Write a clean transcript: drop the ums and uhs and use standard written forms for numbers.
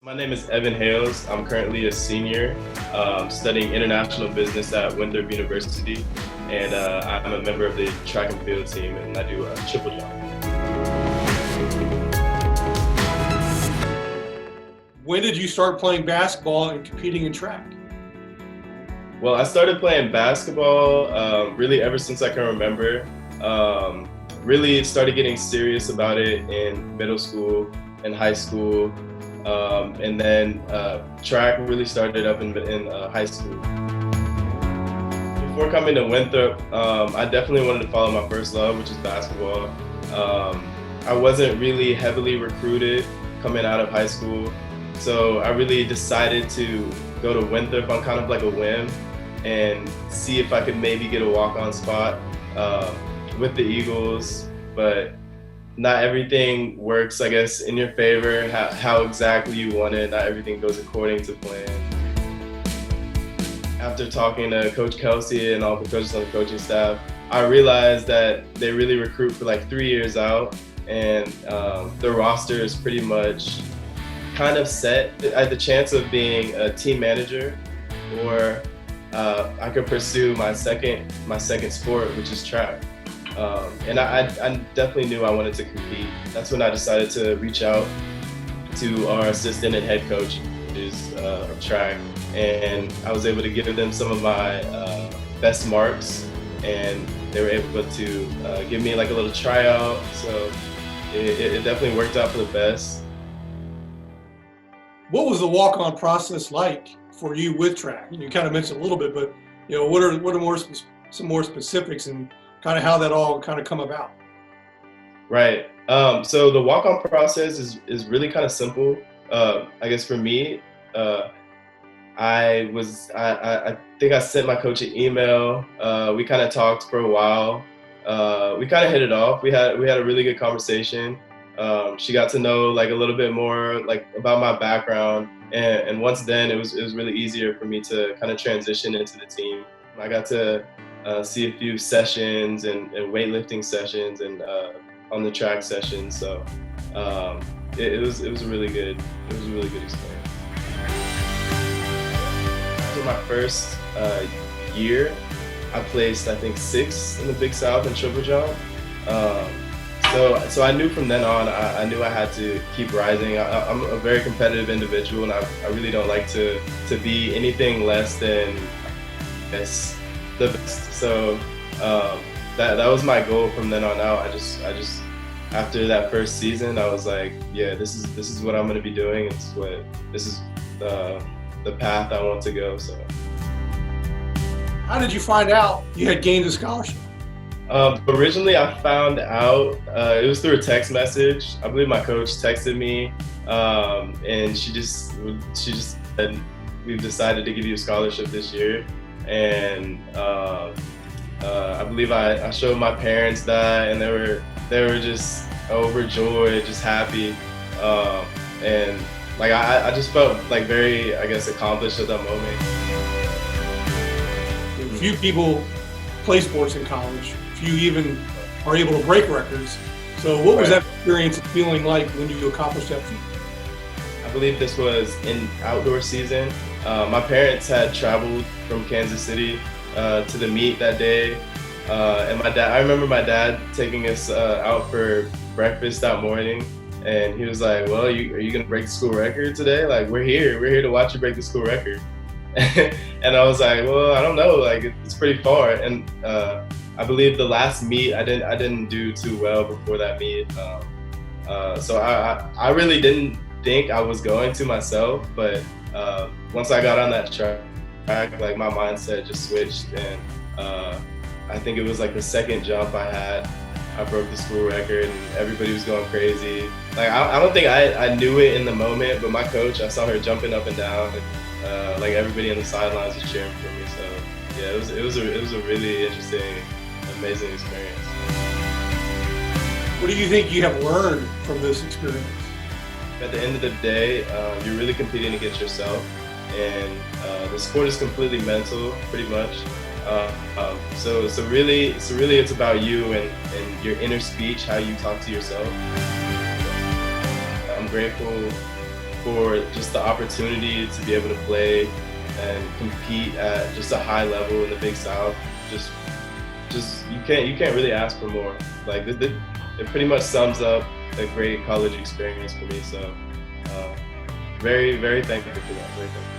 My name is Evan Hales. I'm currently a senior studying international business at Winthrop University, and I'm a member of the track and field team, and I do triple jump. When did you start playing basketball and competing in track? Well, I started playing basketball really ever since I can remember. Really started getting serious about it in middle school and high school. And then track really started up in high school. Before coming to Winthrop, I definitely wanted to follow my first love, which is basketball. I wasn't really heavily recruited coming out of high school, so I really decided to go to Winthrop on kind of like a whim and see if I could maybe get a walk-on spot with the Eagles, but not everything works, I guess, in your favor, how exactly you want it. Not everything goes according to plan. After talking to Coach Kelsey and all the coaches on the coaching staff, I realized that they really recruit for like 3 years out, and the roster is pretty much kind of set. I had the chance of being a team manager, or I could pursue my second sport, which is track. And I definitely knew I wanted to compete. That's when I decided to reach out to our assistant and head coach of track, and I was able to give them some of my best marks, and they were able to give me like a little tryout. So it definitely worked out for the best. What was the walk-on process like for you with track? You kind of mentioned a little bit, but what are some more specifics and kind of how that all kind of come about? Right. So the walk-on process is really kind of simple. I guess for me, I think I sent my coach an email. We kind of talked for a while. We kind of hit it off. We had a really good conversation. She got to know like a little bit more like about my background, and once then it was really easier for me to kind of transition into the team. I got to see a few sessions and weightlifting sessions and on the track sessions. So it was a really good experience. After my first year, I placed I think 6th in the Big South in triple jump. So I knew from then on, I knew I had to keep rising. I'm a very competitive individual, and I really don't like to be anything less than, I guess, the best. So that was my goal from then on out. I just after that first season, I was like, yeah, this is what I'm going to be doing. This is the path I want to go. So how did you find out you had gained a scholarship? Originally, I found out it was through a text message. I believe my coach texted me, and she just said, "We've decided to give you a scholarship this year." And I believe I showed my parents that, and they were just overjoyed, just happy, and like I just felt like very, I guess, accomplished at that moment. Few people play sports in college. Few even are able to break records. So what was that experience feeling like when you accomplished that feat? I believe this was in outdoor season. My parents had traveled from Kansas City to the meet that day, and I remember my dad taking us out for breakfast that morning, and he was like, "Well, are you gonna break the school record today? Like, we're here to watch you break the school record." And I was like, "Well, I don't know, like it's pretty far." And I believe the last meet I didn't do too well before that meet, so I really didn't think I was going to myself, but once I got on that track, like my mindset just switched, and I think it was like the second jump I broke the school record, and everybody was going crazy. Like I don't think I knew it in the moment, but my coach, I saw her jumping up and down, and like everybody on the sidelines was cheering for me. So yeah, it was a really interesting, amazing experience. What do you think you have learned from this experience? At the end of the day, you're really competing against yourself, and the sport is completely mental, pretty much. So really it's about you and your inner speech, how you talk to yourself. I'm grateful for just the opportunity to be able to play and compete at just a high level in the Big South. Just you can't really ask for more. Like it pretty much sums up a great college experience for me. So very thankful for that. Very thankful.